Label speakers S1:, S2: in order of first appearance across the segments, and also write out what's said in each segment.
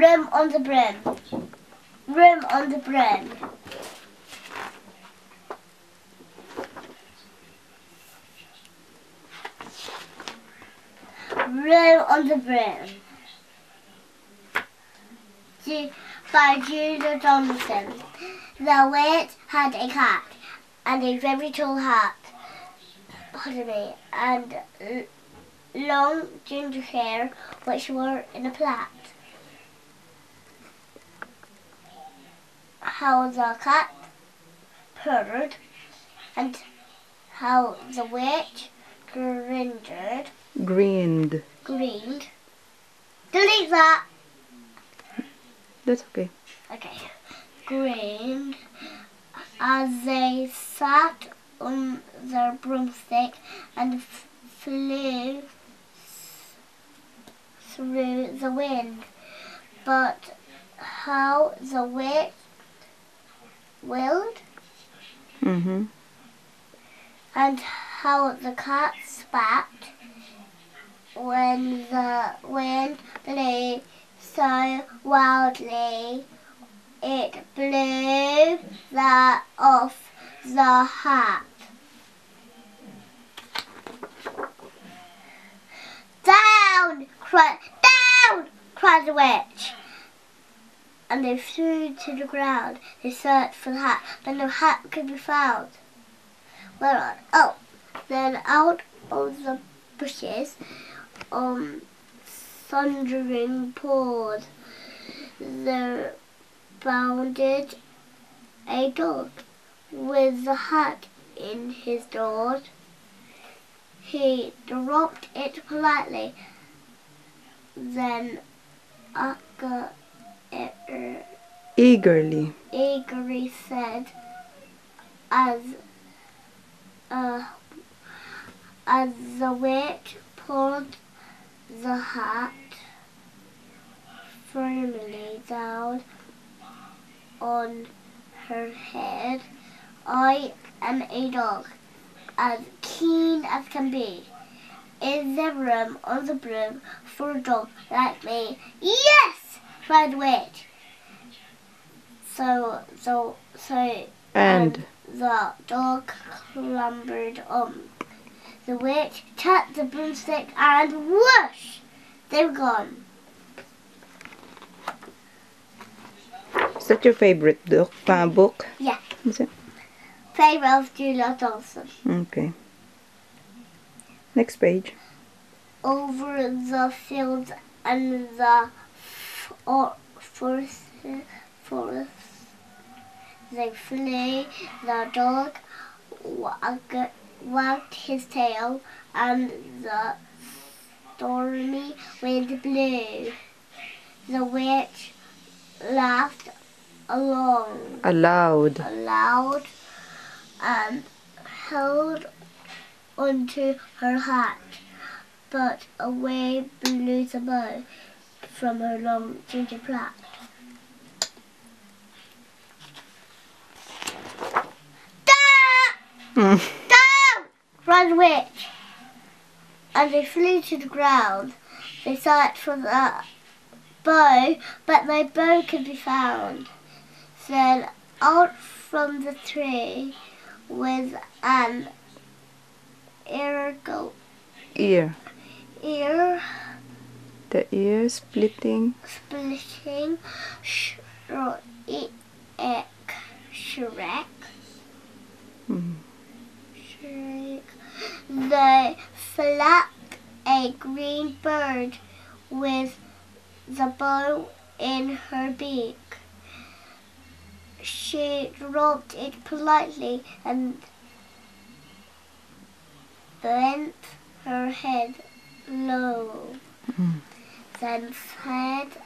S1: Room on the brim. Room on the brim. Room on the brim. By Julia Donaldson. The witch had a cat and a very tall hat. Pardon me, and long ginger hair which were in a plait. How the cat purred and how the witch
S2: Grinned.
S1: Delete that.
S2: That's okay.
S1: Okay. Grinned as they sat on their broomstick and flew through the wind. But how the witch willed, and how the cat spat when the wind blew so wildly it blew that off the hat. Down! Cried the witch. And they flew to the ground. They searched for the hat, but no hat could be found. Then out of the bushes, thundering poured, there bounded a dog with the hat in his jaws. He dropped it politely, then
S2: eagerly
S1: said, as the witch pulled the hat firmly down on her head, "I am a dog, as keen as can be. Is there room on the broom for a dog like me?" "Yes!" cried the witch. And the dog clambered on. The witch tapped the broomstick and whoosh! They were gone.
S2: Is that your favorite book?
S1: Yeah.
S2: Is it?
S1: Favorite of Julia Donaldson.
S2: Okay. Next page.
S1: Over the fields and the forests they flew. The dog wagged his tail, and the stormy wind blew. The witch laughed aloud and held onto her hat, but away blew the bow from her long ginger plait. Down! Cried the witch, and they flew to the ground. They searched for the bow, but no bow could be found. Then out from the tree with an
S2: the ear splitting
S1: Shrek. They flapped a green bird with the bow in her beak. She dropped it politely and bent her head low. Then said,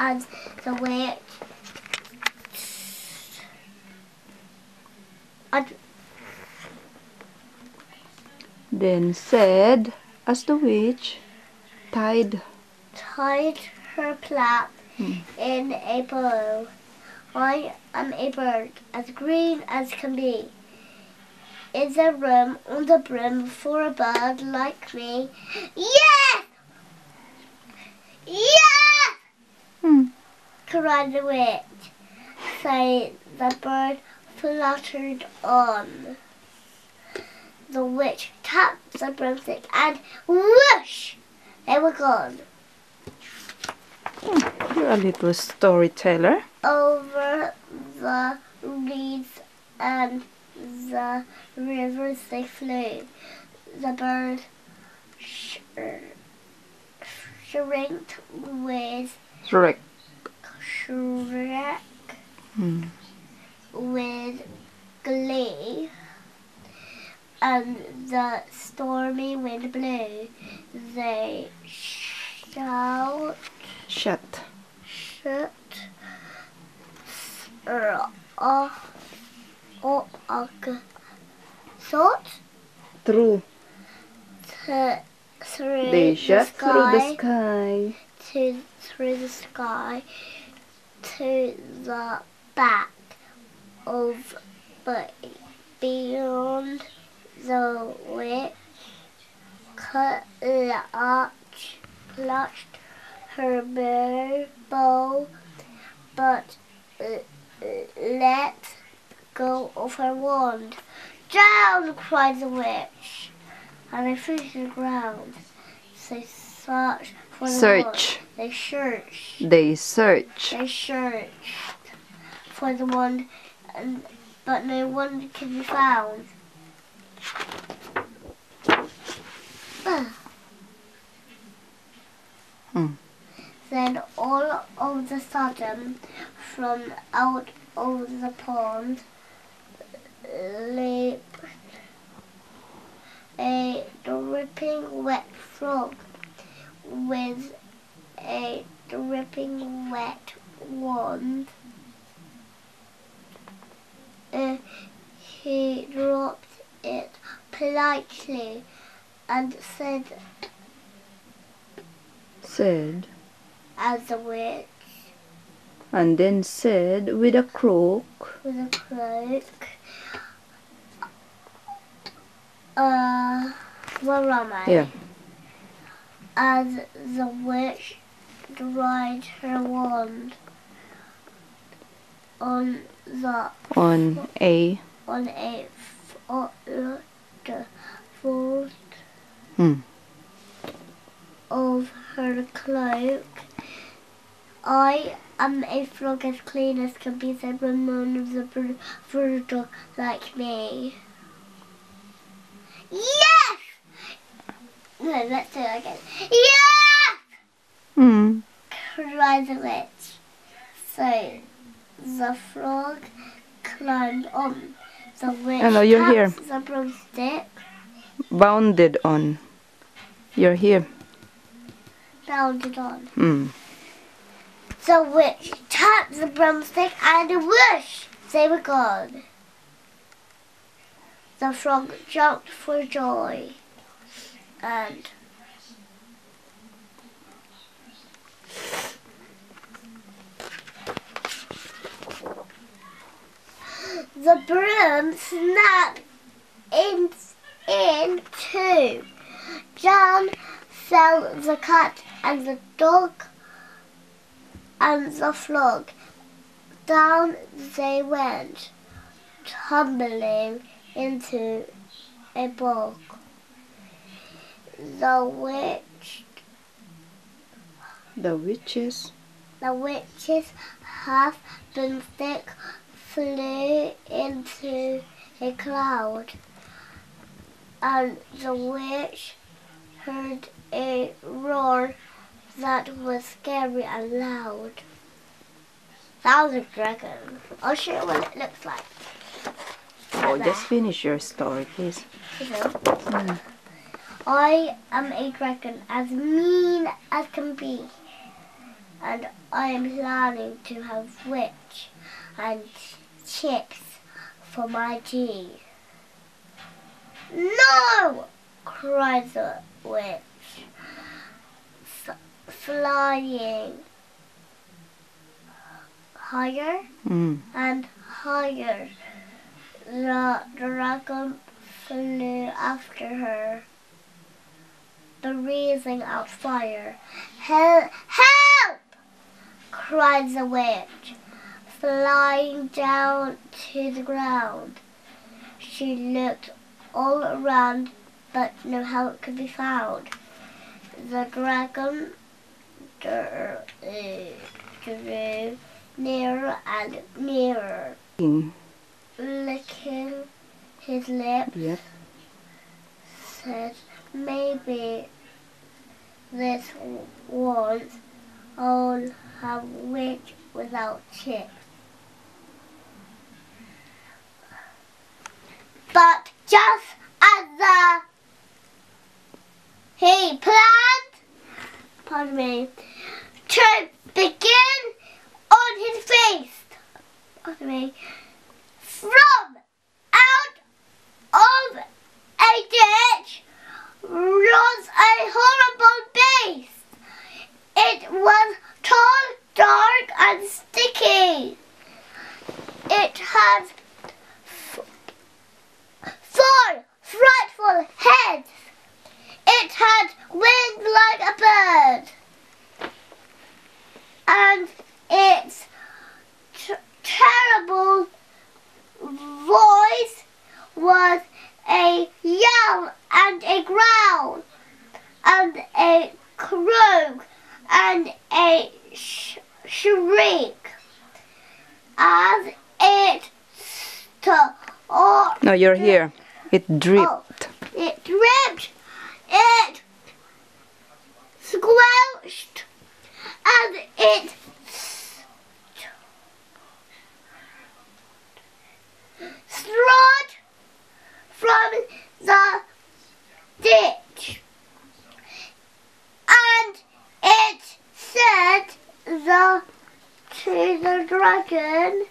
S1: as the witch
S2: tied
S1: her plait in a bow. "I am a bird as green as can be. Is there room on the brim for a bird like me?" "Yes! Yes!" cried the witch. So the bird fluttered on. The witch tapped the broomstick and whoosh! They were gone.
S2: You're a little storyteller.
S1: Over the reeds and the rivers they flew. The bird shrieked with
S2: Shrek.
S1: with glee, and the stormy wind blew. They
S2: Shut.
S1: Thought
S2: Through.
S1: through
S2: They
S1: the
S2: shot through the
S1: sky
S2: sky.
S1: through the sky to the back of, but beyond the witch clutched her bow, but let go of her wand. Down! Cried the witch, and they flew to the ground. They searched for the wand. They searched.
S2: They search.
S1: They searched for the wand, but no one could be found. Then all of a sudden, from out of the pond, leaped a dripping wet frog with a dripping wet wand. He dropped it politely and said, as the witch,
S2: and then said with a croak,
S1: where am I?
S2: Yeah.
S1: As the witch dried her wand on a fold of her cloak. I am a frog as clean as can be, said none of the brutal like me. Yes! No, let's do it again. Yes! Cried the witch. So the frog climbed on. The witch tapped the broomstick.
S2: Bounded on. You're here.
S1: Bounded on. The witch tapped the broomstick and whoosh! They were gone. The frog jumped for joy, and the broom snapped in two. Down fell the cat and the dog and the frog. Down they went, tumbling into a bog. The witch's half broomstick flew into a cloud, and the witch heard a roar that was scary and loud. That was a dragon. I'll show you what it looks like.
S2: Oh, just finish your story, please.
S1: I am a dragon as mean as can be, and I am planning to have witch and chicks for my tea. No! Cried the witch, flying higher and higher. The dragon flew after her, breathing out fire. Help! cried the witch, flying down to the ground. She looked all around, but no help could be found. The dragon drew nearer and nearer, licking his lips.
S2: Yep.
S1: Said, maybe this once I'll have witch without chips. But just as he planned, pardon me, to begin on his face, pardon me, from out of a ditch rose a horrible beast. It was tall, dark, and sticky. It had 4 frightful heads. It had wings like a bird. And its terrible voice was a yell and a growl and a croak and a shriek as it
S2: No, you're here. It dripped.
S1: It dripped. It squelched and it strode from the ditch, and it said to the dragon,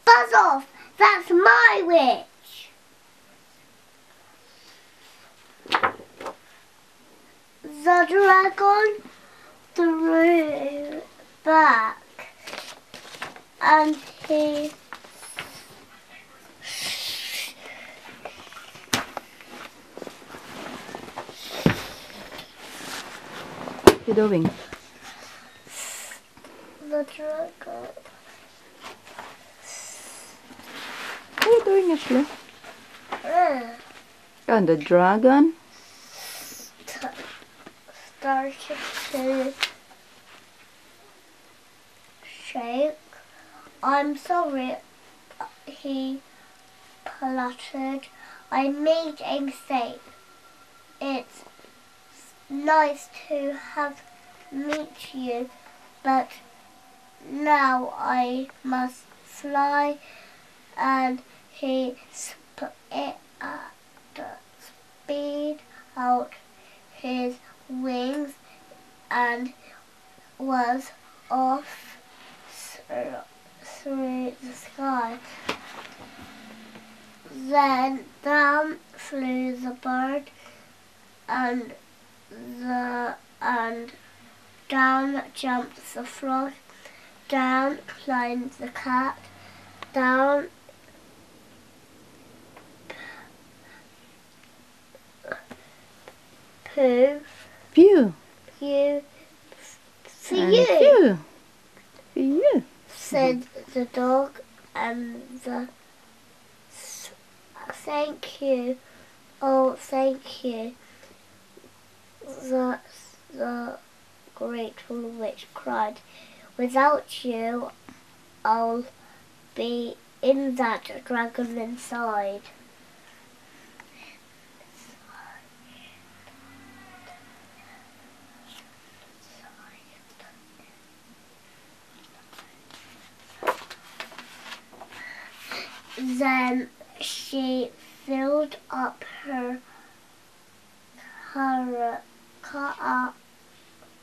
S1: "Buzz off, that's my witch." The dragon threw back and he
S2: What are you doing?
S1: the dragon
S2: What are you doing, Ashley? And the dragon?
S1: started to shake. "I'm sorry," he pluttered. "I made a mistake. It's nice to have met you, but now I must fly." And he sped out his wings and was off through the sky. Then down flew the bird, and down jumped the frog, down climbed the cat, down pooh,
S2: Pew.
S1: you for
S2: And
S1: you,
S2: pew. For you.
S1: said the dog, and thank you, oh thank you, the grateful witch cried. "Without you, I'll be in that dragon inside." Then she filled up her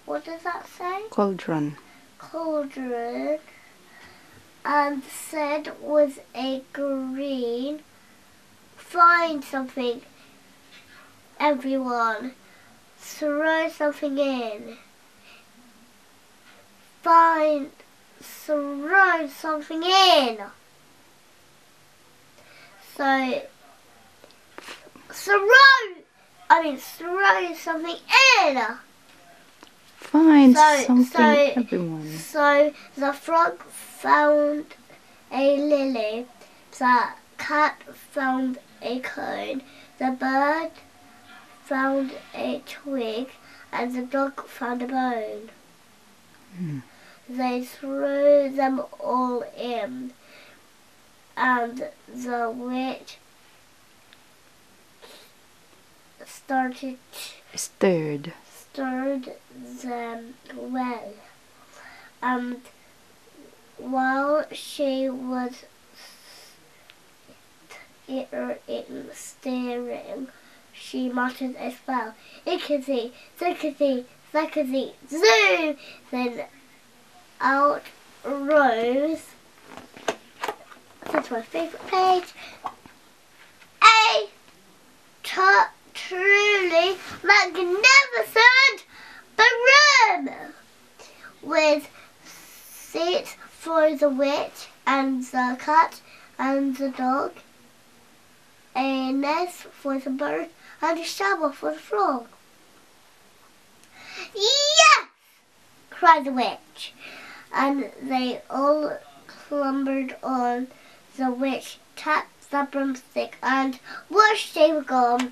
S1: what does that say?
S2: Cauldron.
S1: Cauldron, and said with a grin, "Find something, everyone. Throw something in. Throw something in." So, throw something in.
S2: find
S1: So-
S2: something,
S1: so-
S2: everyone.
S1: So the frog found a lily, the cat found a cone, the bird found a twig, and the dog found a bone. They threw them all in, and the witch stirred them well. And while she was staring, she muttered a spell. Ickety, zickety, zackety, zoo! Then out rose, that's my favourite page, a truly magnificent broom with seats for the witch and the cat and the dog, a nest for the bird, and a shovel for the frog. Yes! Cried the witch, and they all clambered on. The witch tapped the broomstick, and whoosh, they were gone.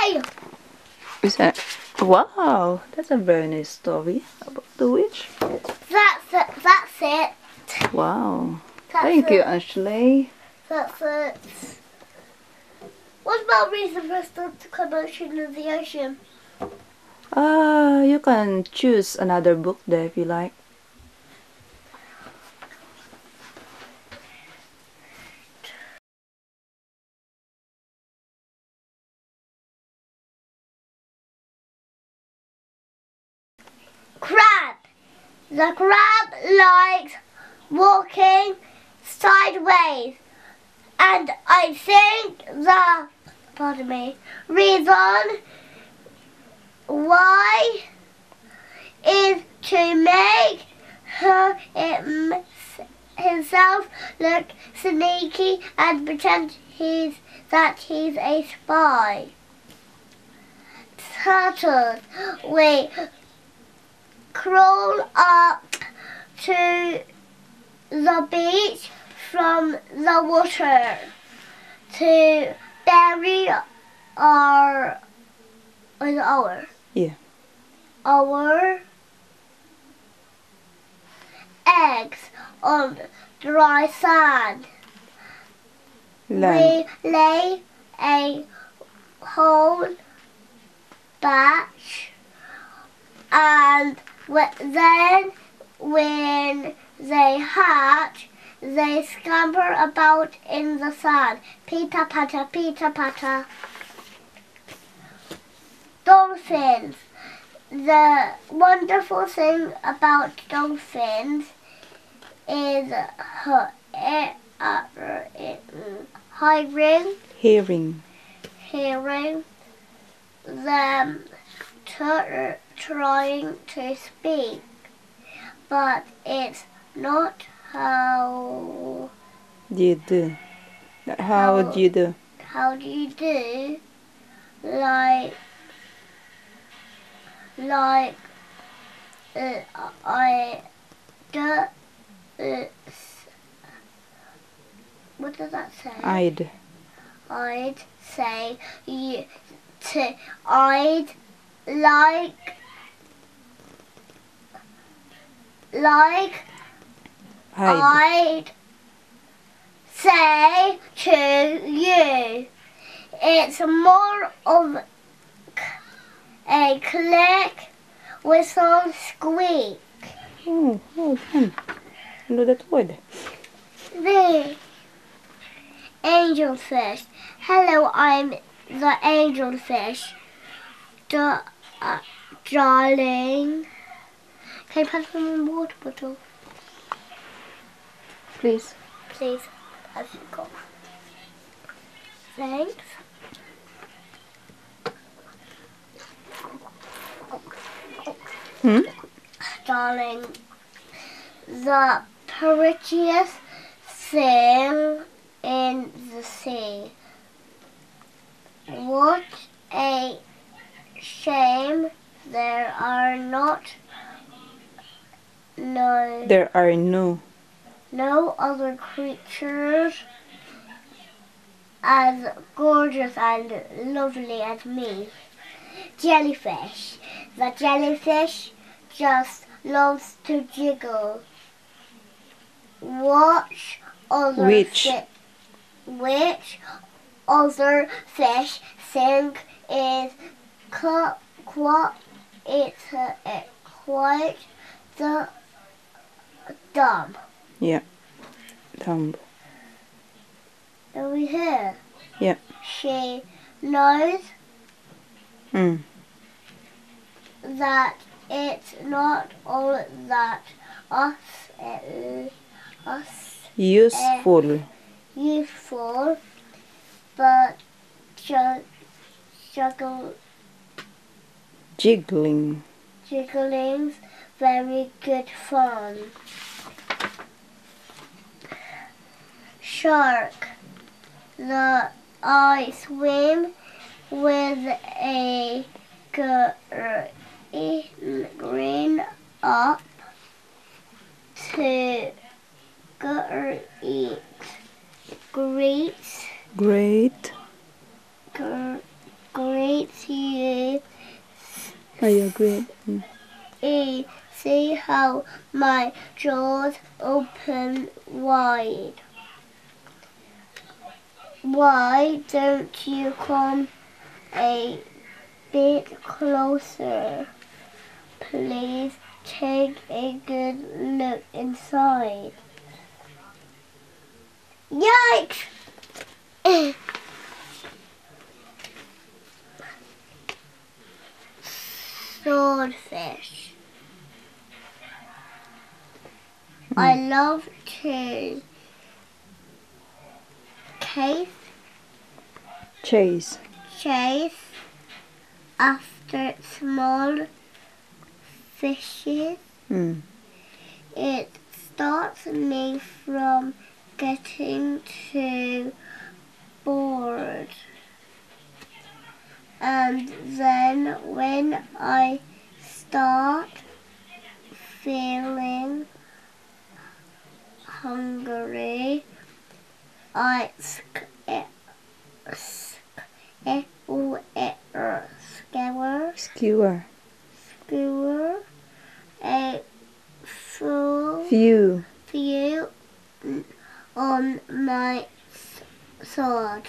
S1: Yay!
S2: Is that? Wow, that's a very nice story about the witch.
S1: That's it. That's it.
S2: Wow.
S1: That's
S2: Thank
S1: it.
S2: you, Ashley.
S1: That's it. What about reason for the commotion of the ocean?
S2: You can choose another book there if you like.
S1: Crab. The crab likes walking sideways, and I think the reason why is to make himself look sneaky and pretend that he's a spy. Turtles, we crawl up to the beach from the water to bury our
S2: Yeah.
S1: eggs on dry sand.
S2: Land.
S1: We lay a whole batch, and then when they hatch, they scamper about in the sand. Peter patter, Peter patter. Dolphins. The wonderful thing about dolphins is hearing them trying to speak, but it's not how
S2: You do. How do you do?
S1: how do you do, like I do. What does that say?
S2: I'd.
S1: I'd say you to. I'd like
S2: I'd.
S1: I'd say to you. It's more of a click, whistle, squeak.
S2: Oh, fun. I know that word.
S1: The angelfish. Hello, I'm the angelfish. Darling. Can you pass me a water bottle?
S2: Please.
S1: Please. As you go. Thanks. Darling, the prettiest thing in the sea. What a shame there are no other creatures as gorgeous and lovely as me. Jellyfish. The jellyfish just loves to jiggle. Which other fish think is quite the dumb?
S2: Yeah, dumb.
S1: Over here.
S2: Yeah.
S1: She knows that it's not all that useful, but jiggling's very good fun. Shark. I swim with a grin up to greet you.
S2: Oh, you're great.
S1: See how my jaws open wide. Why don't you come a bit closer? Please take a good look inside. Yikes! Swordfish. I love to chase after small fishes. It stops me from getting too bored. And then when I start feeling hungry, I skewer a few on my sword.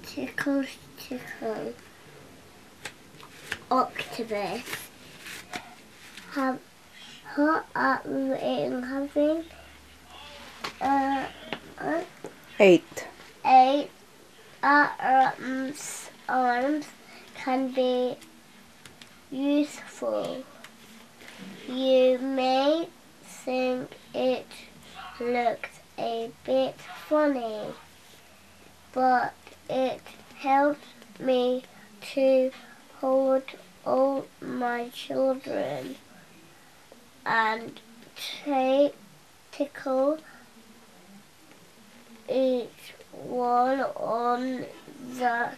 S1: Tickle. Octopus. Having
S2: 8
S1: arms can be useful. You may think it looks a bit funny, but it helps me to hold all my children and tickle each one on the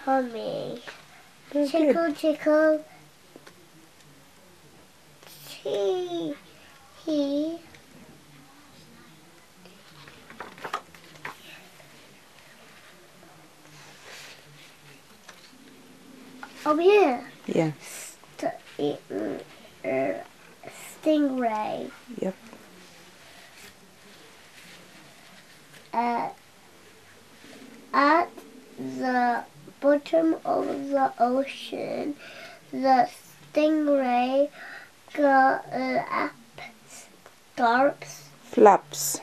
S1: tummy. Tickle. He. Over here.
S2: Yeah.
S1: Stingray.
S2: Yep.
S1: At the bottom of the ocean, the stingray flaps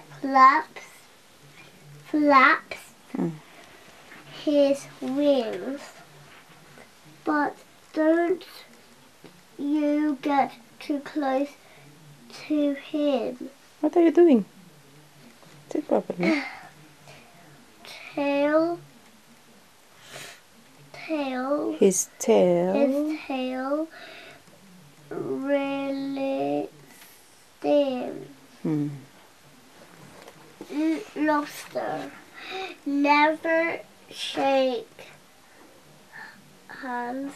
S1: his wings, but don't you get too close to him.
S2: What are you doing? Sit properly. His tail
S1: really stings. Lobster. Never shake hands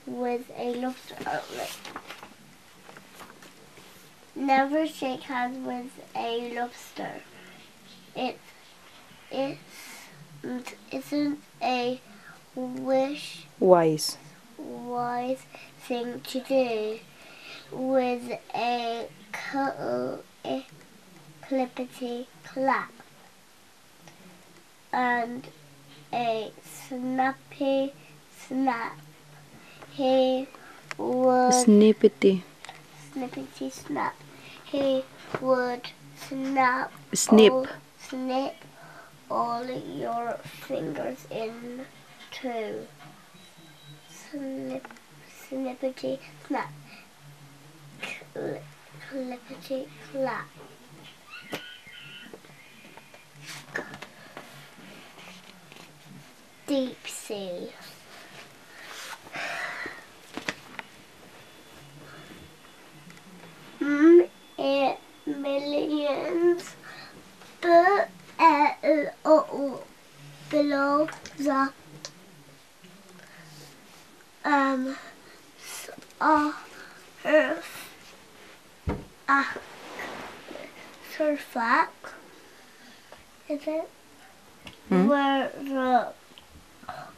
S1: with a lobster. Never shake hands with a lobster. It isn't a
S2: Wise.
S1: wise thing to do with a clippity clap and a snappy snap. He would
S2: Snippety.
S1: snippity snap. He would
S2: Snip.
S1: snip all your fingers in two. Snippity snap. Clippity clap. Deep sea. Millions below the earth surface, is it? Where the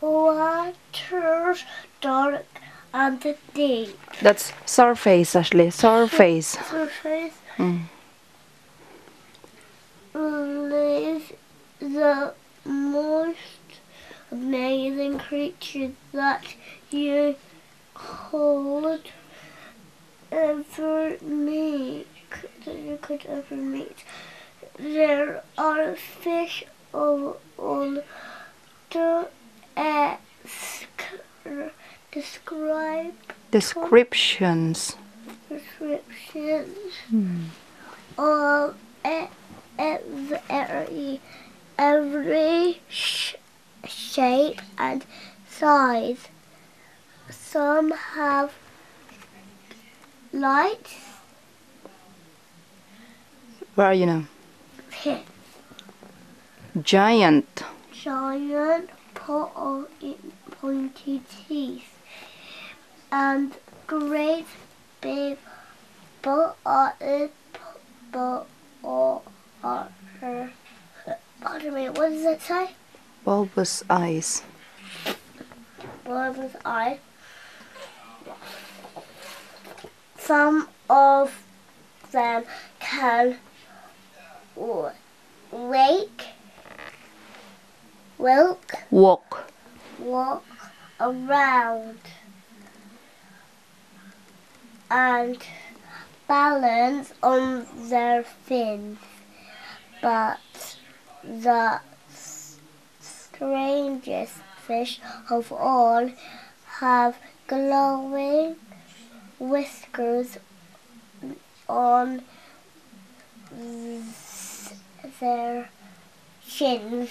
S1: water's dark and deep.
S2: That's surface, Ashley. Surface.
S1: Surface
S2: Mm.
S1: live the most amazing creatures that you could ever meet. There are fish of all the
S2: Descriptions.
S1: Of every shape and size. Some have lights.
S2: Where are you now? Giant.
S1: Pointy teeth and great big pardon me, what does it say?
S2: Bulbous eyes.
S1: Bulbous eye. Some of them can walk around and balance on their fins, but the strangest fish of all have glowing whiskers on their chins.